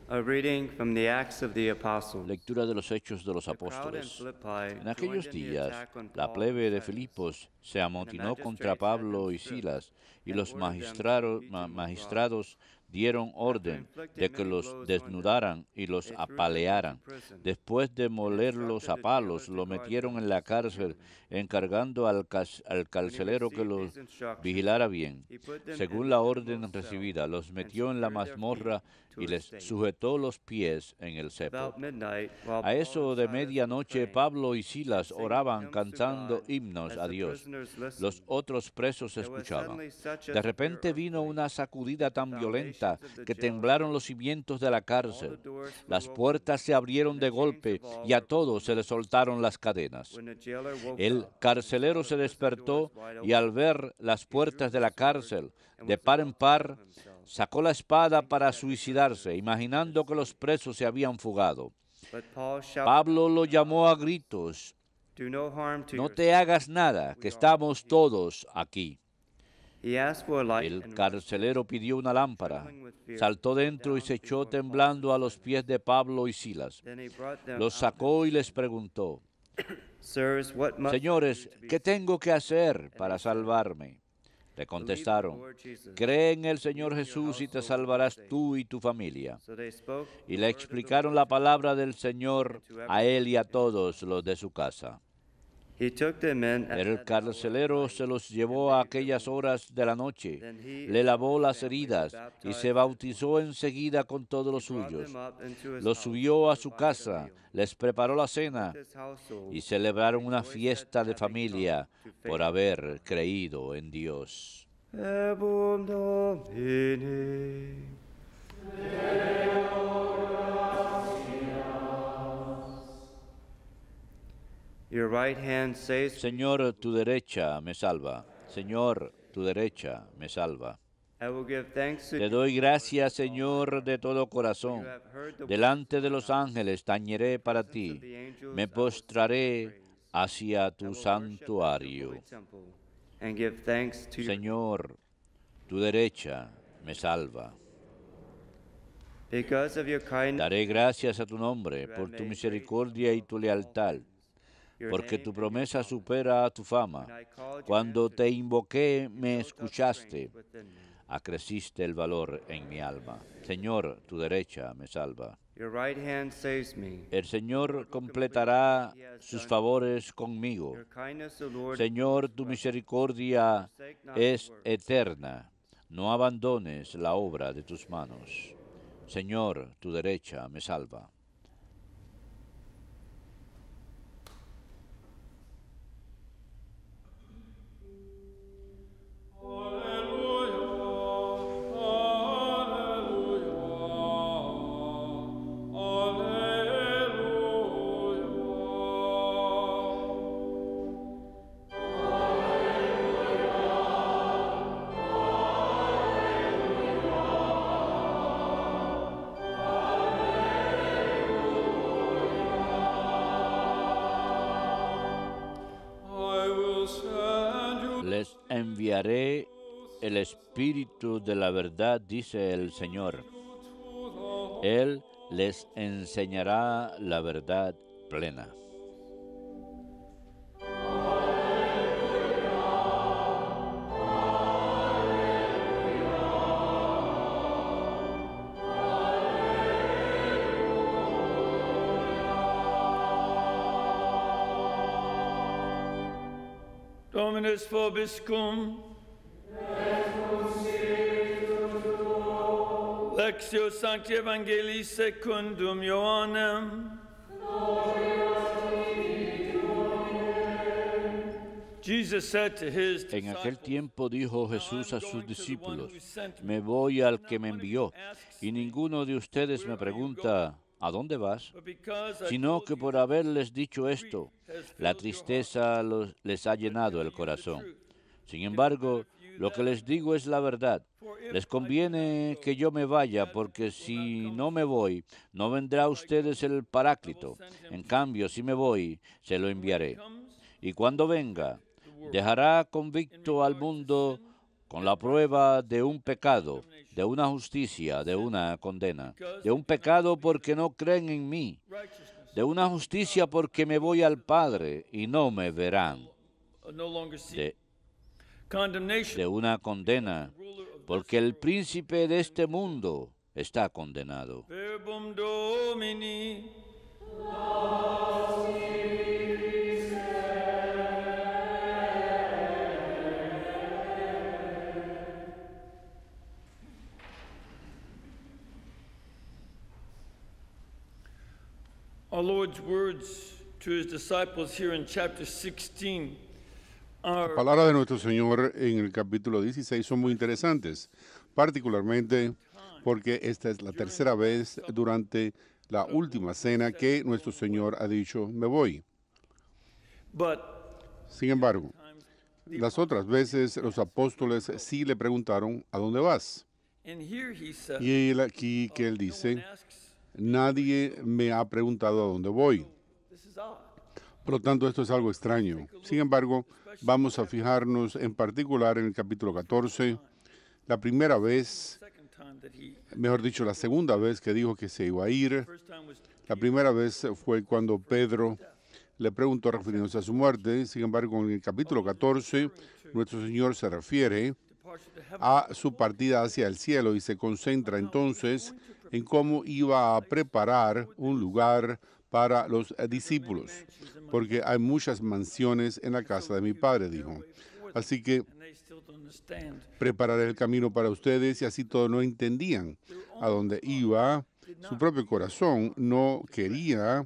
A reading from the Acts of the Apostles. Lectura de los Hechos de los Apóstoles. En aquellos días, la plebe de Filipos se amotinó contra Pablo y Silas, y los magistrados dieron orden de que los desnudaran y los apalearan. Después de molerlos a palos, lo metieron en la cárcel, encargando al carcelero que los vigilara bien. Según la orden recibida, los metió en la mazmorra y les sujetó los pies en el cepo. A eso de medianoche, Pablo y Silas oraban cantando himnos a Dios. Los otros presos escuchaban. De repente vino una sacudida tan violenta que temblaron los cimientos de la cárcel. Las puertas se abrieron de golpe y a todos se les soltaron las cadenas. El carcelero se despertó y al ver las puertas de la cárcel de par en par, sacó la espada para suicidarse, imaginando que los presos se habían fugado. Pablo lo llamó a gritos: «No te hagas nada, que estamos todos aquí». El carcelero pidió una lámpara, saltó dentro y se echó temblando a los pies de Pablo y Silas. Los sacó y les preguntó: «Señores, ¿qué tengo que hacer para salvarme?». Le contestaron: «Cree en el Señor Jesús y te salvarás tú y tu familia». Y le explicaron la palabra del Señor a él y a todos los de su casa. El carcelero se los llevó a aquellas horas de la noche, le lavó las heridas y se bautizó enseguida con todos los suyos. Los subió a su casa, les preparó la cena y celebraron una fiesta de familia por haber creído en Dios. Señor, tu derecha me salva. Señor, tu derecha me salva. Te doy gracias, Señor, de todo corazón. Delante de los ángeles tañeré para ti. Me postraré hacia tu santuario. Señor, tu derecha me salva. Daré gracias a tu nombre por tu misericordia y tu lealtad, porque tu promesa supera a tu fama. Cuando te invoqué, me escuchaste. Acreciste el valor en mi alma. Señor, tu derecha me salva. El Señor completará sus favores conmigo. Señor, tu misericordia es eterna. No abandones la obra de tus manos. Señor, tu derecha me salva. Les enviaré el Espíritu de la verdad, dice el Señor. Él les enseñará la verdad plena. Dominus vobiscum. Lectio Sancti Evangelii secundum Ioannem. En aquel tiempo dijo Jesús a sus discípulos: «Me voy al que me envió, y ninguno de ustedes me pregunta: ¿a dónde vas?». Sino que por haberles dicho esto, la tristeza les ha llenado el corazón. Sin embargo, lo que les digo es la verdad. Les conviene que yo me vaya, porque si no me voy, no vendrá a ustedes el Paráclito. En cambio, si me voy, se lo enviaré. Y cuando venga, dejará convicto al mundo con la prueba de un pecado, de una justicia, de una condena, de un pecado porque no creen en mí, de una justicia porque me voy al Padre y no me verán, de una condena porque el príncipe de este mundo está condenado. Our Lord's words to his disciples here in chapter 16 are Las palabras de nuestro Señor en el capítulo 16 son muy interesantes, particularmente porque esta es la tercera vez durante la última cena que nuestro Señor ha dicho, me voy. but Sin embargo, las otras veces los apóstoles sí le preguntaron, ¿a dónde vas? and here he said, Y él aquí que él dice, nadie me ha preguntado a dónde voy. this is odd. Por lo tanto, esto es algo extraño. Sin embargo, vamos a fijarnos en particular en el capítulo 14, la primera vez, Second time that he mejor dicho, la segunda vez que dijo que se iba a ir. first time was La primera vez fue cuando Pedro le preguntó refiriéndose a su muerte. Sin embargo, en el capítulo 14, nuestro Señor se refiere departure to heaven. a su partida hacia el cielo y se concentra entonces en cómo iba a preparar un lugar para los discípulos, porque hay muchas mansiones en la casa de mi Padre, dijo. Así que And they still don't understand. prepararé el camino para ustedes, y así todos no entendían a dónde iba. Su propio corazón no quería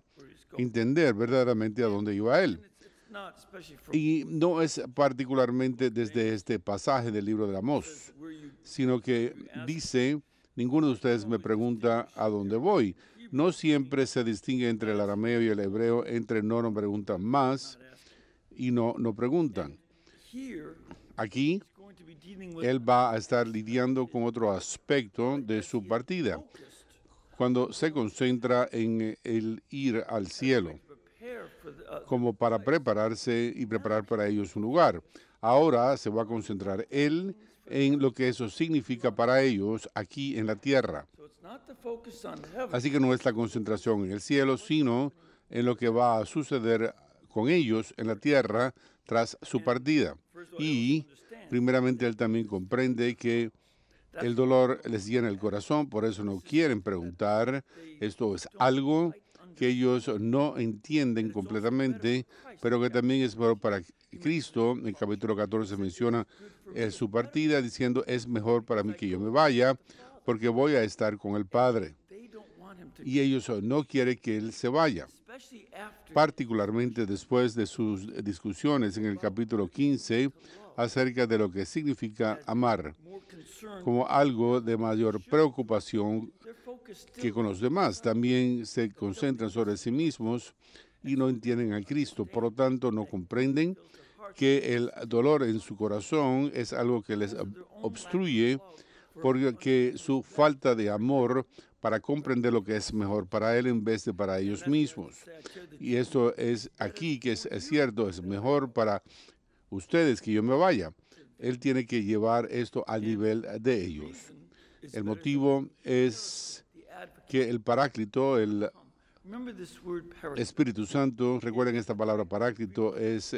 entender verdaderamente a dónde iba él. It's not, especially from Y no es particularmente desde este pasaje del libro de Amós, where you sino que dice, ninguno de ustedes me pregunta a dónde voy. No siempre se distingue entre el arameo y el hebreo, entre no preguntan más y no preguntan. here Aquí going to be dealing with él va a estar lidiando con otro aspecto de su partida, cuando se concentra en el ir al cielo, prepare for the, como para prepararse y preparar para ellos un lugar. Ahora se va a concentrar él en lo que eso significa para ellos aquí en la tierra. so it's not the focus on heaven. Así que no es la concentración en el cielo, sino en lo que va a suceder con ellos en la tierra tras su partida. Y primeramente él también comprende que el dolor les llena el corazón, por eso no quieren preguntar. Esto es algo que ellos no entienden completamente, pero que también es mejor para Cristo. En el capítulo 14 menciona su partida diciendo, es mejor para mí que yo me vaya, porque voy a estar con el Padre. They don't want him to, Y ellos no quieren que él se vaya, especially after particularmente después de sus discusiones en el capítulo 15 acerca de lo que significa amar, more concerned. como algo de mayor preocupación Their focus still que con los demás. También se concentran sobre sí mismos y no entienden a Cristo. Por lo tanto, no comprenden que el dolor en su corazón es algo que les obstruye, porque su falta de amor para comprender lo que es mejor para él en vez de para ellos mismos. Y esto es aquí que es cierto, es mejor para ustedes que yo me vaya. Él tiene que llevar esto al nivel de ellos. El motivo es que el Paráclito, el Remember this word paraclete. Espíritu Santo, recuerden esta palabra Paráclito, es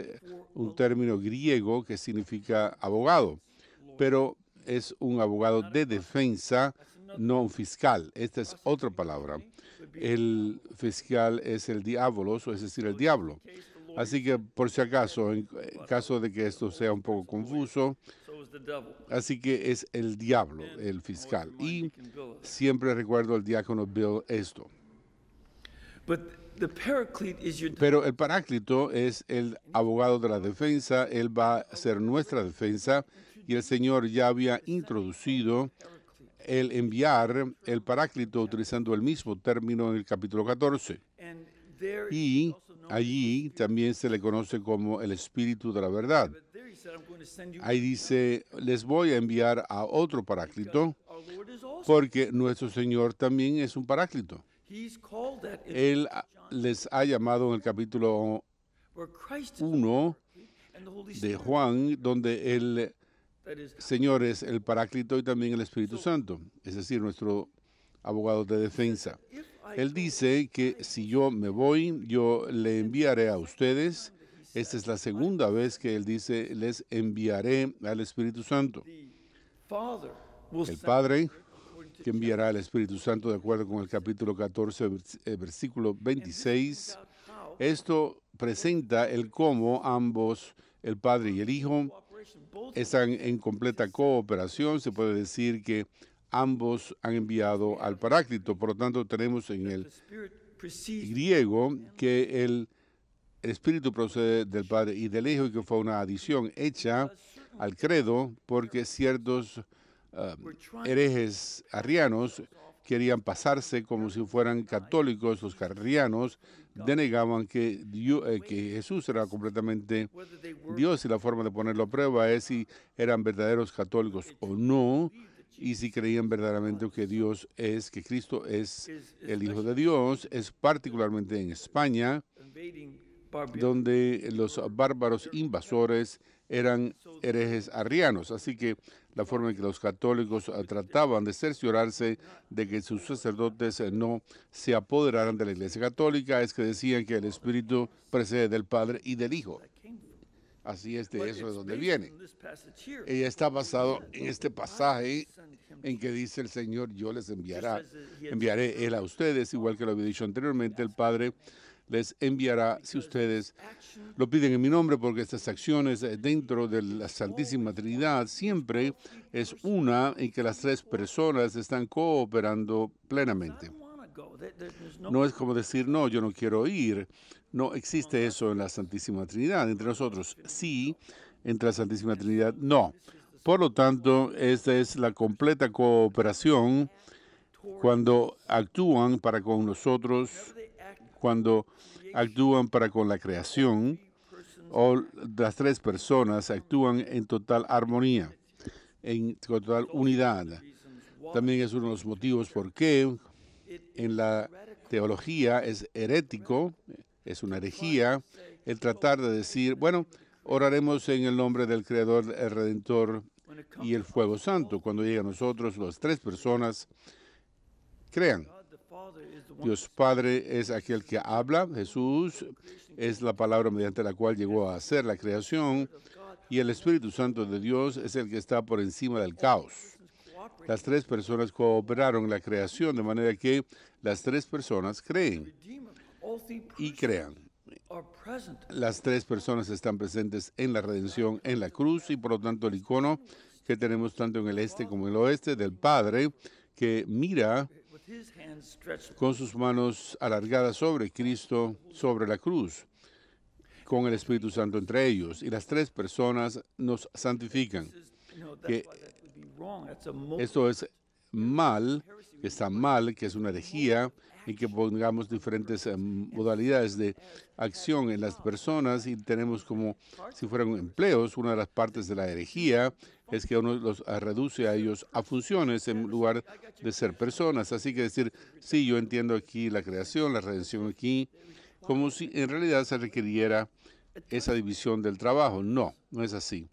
un término griego que significa abogado, pero es un abogado de defensa, no un fiscal. Esta es otra palabra. El fiscal es el diabolos, es decir, el diablo. Así que, por si acaso, en caso de que esto sea un poco confuso, So is the devil. así que es el diablo, el fiscal. Y siempre recuerdo al diácono Bill esto. But the paraclete is your Pero el Paráclito es el abogado de la defensa, él va a ser nuestra defensa, y el Señor ya había introducido el enviar el Paráclito utilizando el mismo término en el capítulo 14. and there Y allí también se le conoce como el Espíritu de la verdad. there he said, I'm going to send you. Ahí dice, les voy a enviar a otro Paráclito, Our Lord is also. porque nuestro Señor también es un Paráclito. He's called that in Él les ha llamado en el capítulo where Christ is 1 and the Holy de Spirit. Juan, donde él Señor es el Paráclito y también el Espíritu Santo, es decir, nuestro abogado de defensa. Él dice que si yo me voy, yo le enviaré a ustedes. Esta es la segunda vez que él dice, les enviaré al Espíritu Santo. El Padre que enviará al Espíritu Santo, de acuerdo con el capítulo 14, versículo 26. Esto presenta el cómo ambos, el Padre y el Hijo, están en completa cooperación. Se puede decir que ambos han enviado al Paráclito. Por lo tanto, tenemos en el griego que el Espíritu procede del Padre y del Hijo y que fue una adición hecha al credo porque ciertos herejes arrianos querían pasarse como si fueran católicos. Los arrianos denegaban que Jesús era completamente Dios, y la forma de ponerlo a prueba es si eran verdaderos católicos o no, y si creían verdaderamente que Dios es, que Cristo es el Hijo de Dios. Es particularmente en España, donde los bárbaros invasores eran herejes arrianos. Así que la forma en que los católicos trataban de cerciorarse de que sus sacerdotes no se apoderaran de la Iglesia Católica es que decían que el Espíritu procede del Padre y del Hijo. Así es, de eso es donde viene. Ella está basado en este pasaje en que dice el Señor, yo les enviaré Él a ustedes, igual que lo había dicho anteriormente, el Padre les enviará si ustedes lo piden en mi nombre, porque estas acciones dentro de la Santísima Trinidad siempre es una en que las tres personas están cooperando plenamente. No es como decir, no, yo no quiero ir. No existe eso en la Santísima Trinidad. Entre nosotros sí, entre la Santísima Trinidad no. Por lo tanto, esta es la completa cooperación cuando actúan para con nosotros, cuando actúan para con la creación, o las tres personas actúan en total armonía, en total unidad. También es uno de los motivos por qué en la teología es herético, es una herejía, el tratar de decir, bueno, oraremos en el nombre del Creador, el Redentor y el Fuego Santo. Cuando llega a nosotros, las tres personas crean. Dios Padre es aquel que habla, Jesús es la palabra mediante la cual llegó a hacer la creación, y el Espíritu Santo de Dios es el que está por encima del caos. Las tres personas cooperaron en la creación, de manera que las tres personas creen y crean. Las tres personas están presentes en la redención, en la cruz, y por lo tanto el icono que tenemos tanto en el este como en el oeste del Padre, que mira con sus manos alargadas sobre Cristo, sobre la cruz, con el Espíritu Santo entre ellos, y las tres personas nos santifican. Que esto es mal, que está mal, que es una herejía, y que pongamos diferentes modalidades de acción en las personas y tenemos como si fueran empleos. Una de las partes de la herejía es que uno los reduce a ellos a funciones en lugar de ser personas. Así que decir, sí, yo entiendo aquí la creación, la redención aquí, como si en realidad se requiriera esa división del trabajo. No, no es así.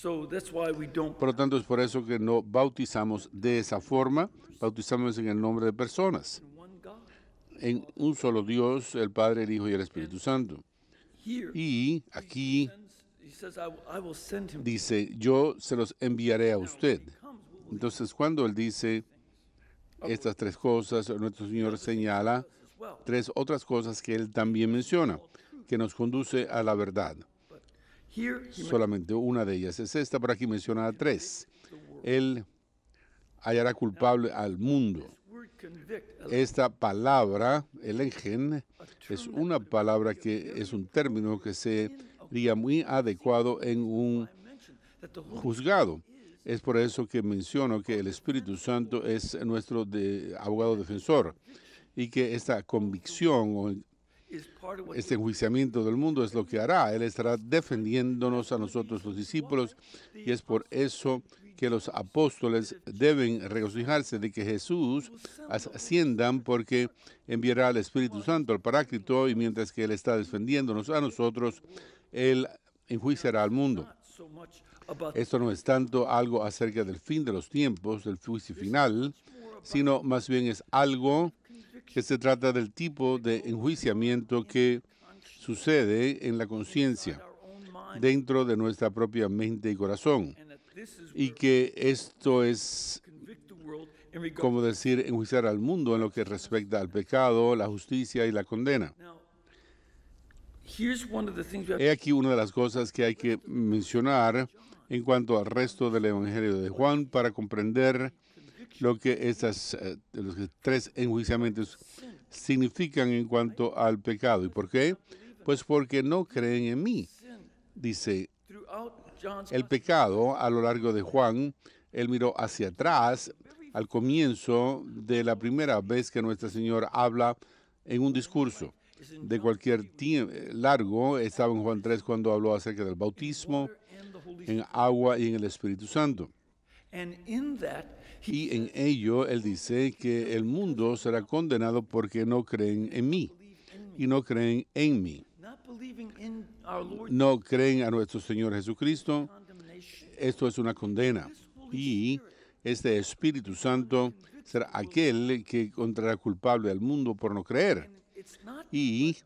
Por lo tanto, es por eso que no bautizamos de esa forma, bautizamos en el nombre de personas, en un solo Dios, el Padre, el Hijo y el Espíritu Santo. Y aquí dice, yo se los enviaré a usted. Entonces, cuando él dice estas tres cosas, nuestro Señor señala tres otras cosas que él también menciona, que nos conduce a la verdad. Solamente una de ellas es esta, por aquí menciona tres. Él hallará culpable al mundo. Esta palabra, el engen, es una palabra que es un término que sería muy adecuado en un juzgado. Es por eso que menciono que el Espíritu Santo es nuestro abogado defensor y que esta convicción o este enjuiciamiento del mundo es lo que hará. Él estará defendiéndonos a nosotros los discípulos, y es por eso que los apóstoles deben regocijarse de que Jesús ascienda, porque enviará al Espíritu Santo, al Paráclito, y mientras que Él está defendiéndonos a nosotros, Él enjuiciará al mundo. Esto no es tanto algo acerca del fin de los tiempos, del juicio final, sino más bien es algo que se trata del tipo de enjuiciamiento que sucede en la conciencia, dentro de nuestra propia mente y corazón, y que esto es, como decir, enjuiciar al mundo en lo que respecta al pecado, la justicia y la condena. He aquí una de las cosas que hay que mencionar en cuanto al resto del Evangelio de Juan para comprender lo que los tres enjuiciamientos significan en cuanto al pecado. ¿Y por qué? Pues porque no creen en mí. Dice, el pecado a lo largo de Juan, él miró hacia atrás al comienzo de la primera vez que Nuestro Señor habla en un discurso de cualquier tiempo largo. Estaba en Juan 3 cuando habló acerca del bautismo en agua y en el Espíritu Santo. Y en ello él dice que el mundo será condenado porque no creen en mí y no creen en mí. No creen a nuestro Señor Jesucristo. Esto es una condena. Y este Espíritu Santo será aquel que encontrará culpable al mundo por no creer. Y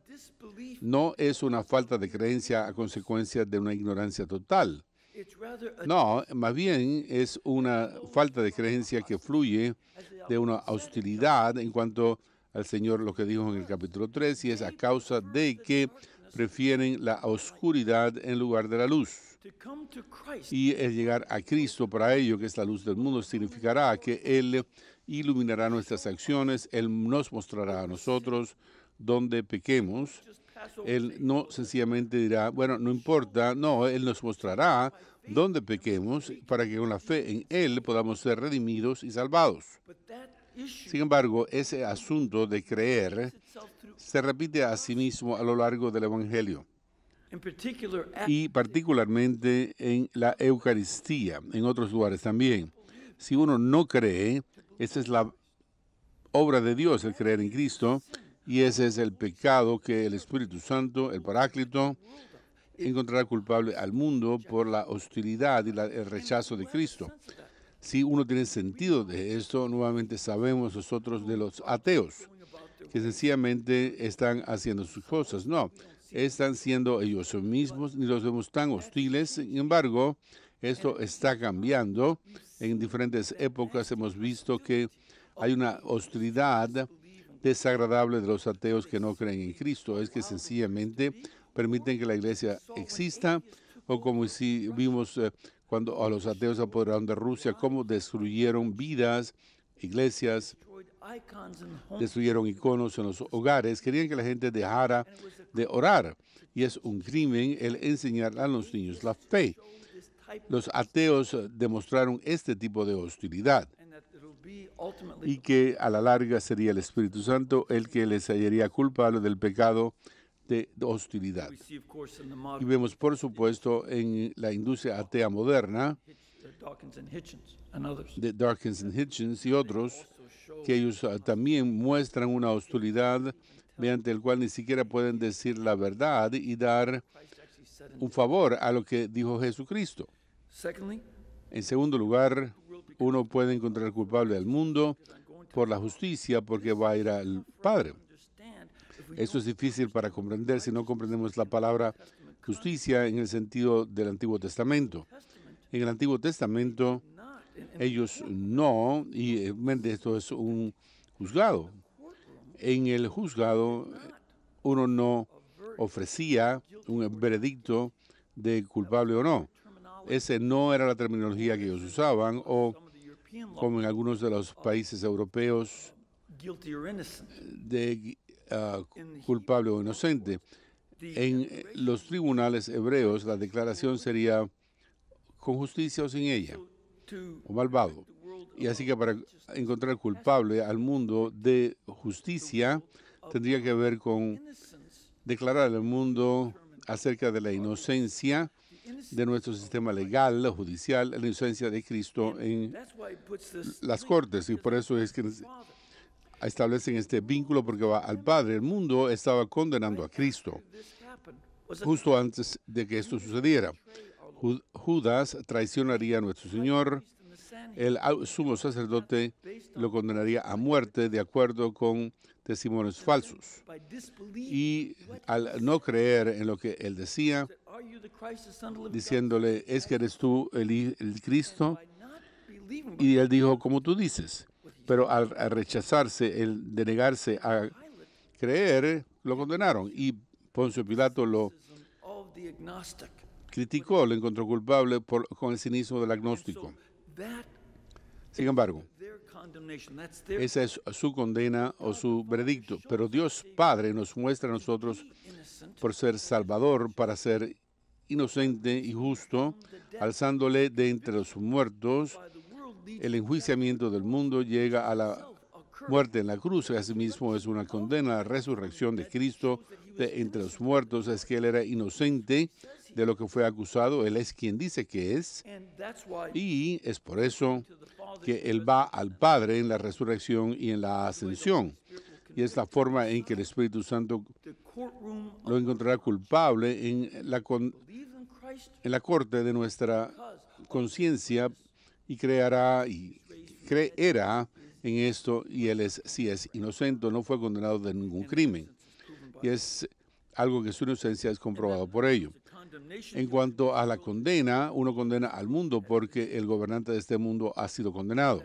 no es una falta de creencia a consecuencia de una ignorancia total. No, más bien es una falta de creencia que fluye de una hostilidad en cuanto al Señor, lo que dijo en el capítulo 3, y es a causa de que prefieren la oscuridad en lugar de la luz. Y el llegar a Cristo para ello, que es la luz del mundo, significará que Él iluminará nuestras acciones, Él nos mostrará a nosotros donde pequemos. Él no sencillamente dirá, bueno, no importa, no, Él nos mostrará dónde pequemos para que con la fe en Él podamos ser redimidos y salvados. Sin embargo, ese asunto de creer se repite a sí mismo a lo largo del Evangelio y particularmente en la Eucaristía, en otros lugares también. Si uno no cree, esa es la obra de Dios, el creer en Cristo, y ese es el pecado que el Espíritu Santo, el Paráclito, encontrará culpable al mundo por la hostilidad y el rechazo de Cristo. Si uno tiene sentido de esto, nuevamente sabemos nosotros de los ateos, que sencillamente están haciendo sus cosas. No, están siendo ellos mismos, ni los vemos tan hostiles. Sin embargo, esto está cambiando. En diferentes épocas hemos visto que hay una hostilidad desagradable de los ateos que no creen en Cristo. Es que sencillamente permiten que la iglesia exista, o como si vimos cuando a los ateos se apoderaron de Rusia, cómo destruyeron vidas, iglesias, destruyeron iconos en los hogares, querían que la gente dejara de orar. Y es un crimen el enseñar a los niños la fe. Los ateos demostraron este tipo de hostilidad y que a la larga sería el Espíritu Santo el que les hallaría culpable del pecado de hostilidad. Y vemos, por supuesto, en la industria atea moderna, de Dawkins and Hitchens y otros, que ellos también muestran una hostilidad mediante el cual ni siquiera pueden decir la verdad y dar un favor a lo que dijo Jesucristo. En segundo lugar, uno puede encontrar culpable al mundo por la justicia porque va a ir al Padre. Esto es difícil para comprender si no comprendemos la palabra justicia en el sentido del Antiguo Testamento. En el Antiguo Testamento, ellos no, y esto es un juzgado. En el juzgado, uno no ofrecía un veredicto de culpable o no. Ese no era la terminología que ellos usaban, o como en algunos de los países europeos, de culpable o inocente. En los tribunales hebreos, la declaración sería con justicia o sin ella, o malvado. Y así que para encontrar culpable al mundo de justicia, tendría que ver con declarar al mundo acerca de la inocencia de nuestro sistema legal, judicial, la inocencia de Cristo en las cortes. Y por eso es que establecen este vínculo, porque va al Padre. El mundo estaba condenando a Cristo justo antes de que esto sucediera. Judas traicionaría a nuestro Señor, el sumo sacerdote lo condenaría a muerte de acuerdo con testimonios falsos. Y al no creer en lo que él decía, diciéndole, ¿es que eres tú el Cristo? Y él dijo, como tú dices. Pero al rechazarse, el de negarse a creer, lo condenaron. Y Poncio Pilato lo criticó, lo encontró culpable con el cinismo del agnóstico. Sin embargo, esa es su condena o su veredicto. Pero Dios Padre nos muestra a nosotros por ser Salvador, para ser inocente y justo, alzándole de entre los muertos. El enjuiciamiento del mundo llega a la muerte en la cruz. Asimismo es una condena. La resurrección de Cristo de entre los muertos es que Él era inocente de lo que fue acusado. Él es quien dice que es. Y es por eso que Él va al Padre en la resurrección y en la ascensión. Y es la forma en que el Espíritu Santo lo encontrará culpable en la corte de nuestra conciencia y creerá en esto, y él si es inocente, no fue condenado de ningún crimen. Y es algo que su inocencia es comprobado por ello. En cuanto a la condena, uno condena al mundo porque el gobernante de este mundo ha sido condenado.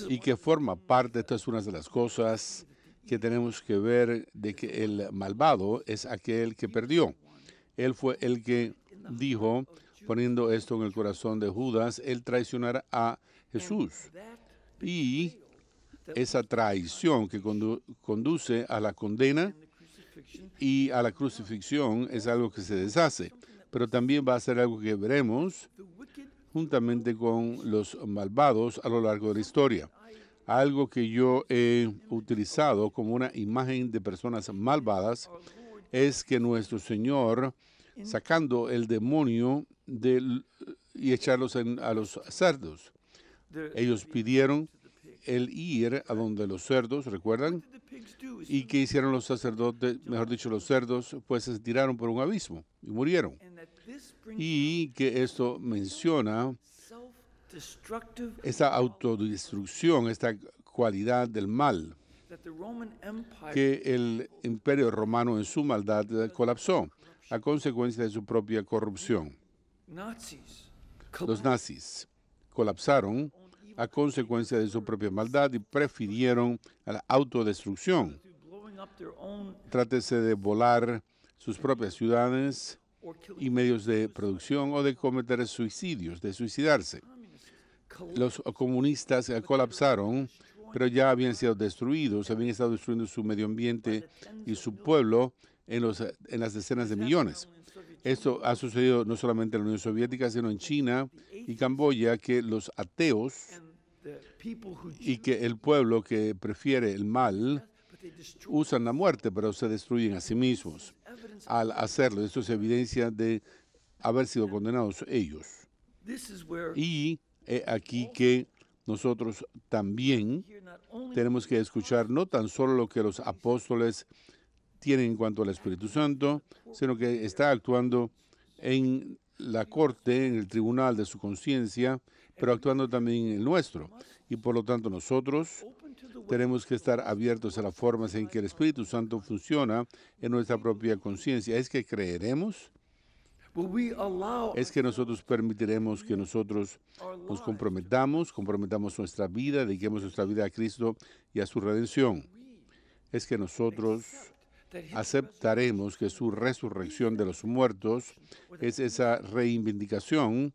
Y que forma parte, esta es una de las cosas que tenemos que ver, de que el malvado es aquel que perdió. Él fue el que dijo, poniendo esto en el corazón de Judas, él traicionará a Jesús. Y esa traición que conduce a la condena y a la crucifixión es algo que se deshace, pero también va a ser algo que veremos juntamente con los malvados a lo largo de la historia. Algo que yo he utilizado como una imagen de personas malvadas es que nuestro Señor, sacando el demonio y echarlos a los cerdos, ellos pidieron el ir a donde los cerdos, ¿recuerdan? ¿Y qué hicieron los sacerdotes, mejor dicho, los cerdos? Pues se tiraron por un abismo y murieron. Y que esto menciona esta autodestrucción, esta cualidad del mal, que el imperio romano en su maldad colapsó a consecuencia de su propia corrupción. Los nazis colapsaron a consecuencia de su propia maldad y prefirieron a la autodestrucción. Trátese de volar sus propias ciudades y medios de producción o de cometer suicidios, de suicidarse. Los comunistas colapsaron, pero ya habían sido destruidos, habían estado destruyendo su medio ambiente y su pueblo en las decenas de millones. Esto ha sucedido no solamente en la Unión Soviética, sino en China y Camboya, que los ateos y que el pueblo que prefiere el mal usan la muerte, pero se destruyen a sí mismos al hacerlo. Esto es evidencia de haber sido condenados ellos. Y aquí que nosotros también tenemos que escuchar no tan solo lo que los apóstoles tienen en cuanto al Espíritu Santo, sino que está actuando en la corte, en el tribunal de su conciencia, pero actuando también en el nuestro. Y por lo tanto nosotros tenemos que estar abiertos a las formas en que el Espíritu Santo funciona en nuestra propia conciencia. ¿Es que creeremos? Es que nosotros permitiremos que nosotros nos comprometamos nuestra vida, dediquemos nuestra vida a Cristo y a su redención. Es que nosotros aceptaremos que su resurrección de los muertos es esa reivindicación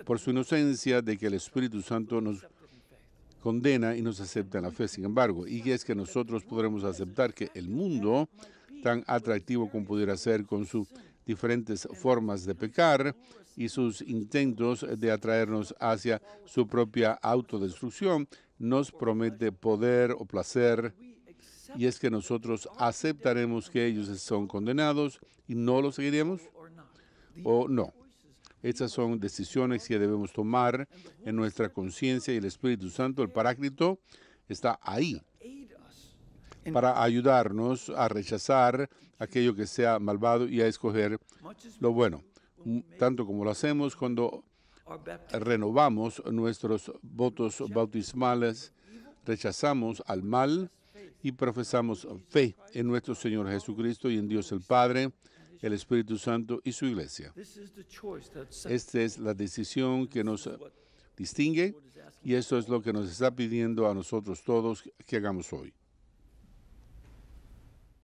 por su inocencia de que el Espíritu Santo nos condena y nos acepta en la fe. Sin embargo, y es que nosotros podremos aceptar que el mundo, tan atractivo como pudiera ser con sus diferentes formas de pecar y sus intentos de atraernos hacia su propia autodestrucción, nos promete poder o placer, y es que nosotros aceptaremos que ellos son condenados y no los seguiremos o no. Estas son decisiones que debemos tomar en nuestra conciencia, y el Espíritu Santo, el Paráclito, está ahí para ayudarnos a rechazar aquello que sea malvado y a escoger lo bueno. tanto como lo hacemos cuando renovamos nuestros votos bautismales, rechazamos al mal y profesamos fe en nuestro Señor Jesucristo y en Dios el Padre, el Espíritu Santo y su Iglesia. Esta es la decisión que nos distingue y esto es lo que nos está pidiendo a nosotros todos que hagamos hoy.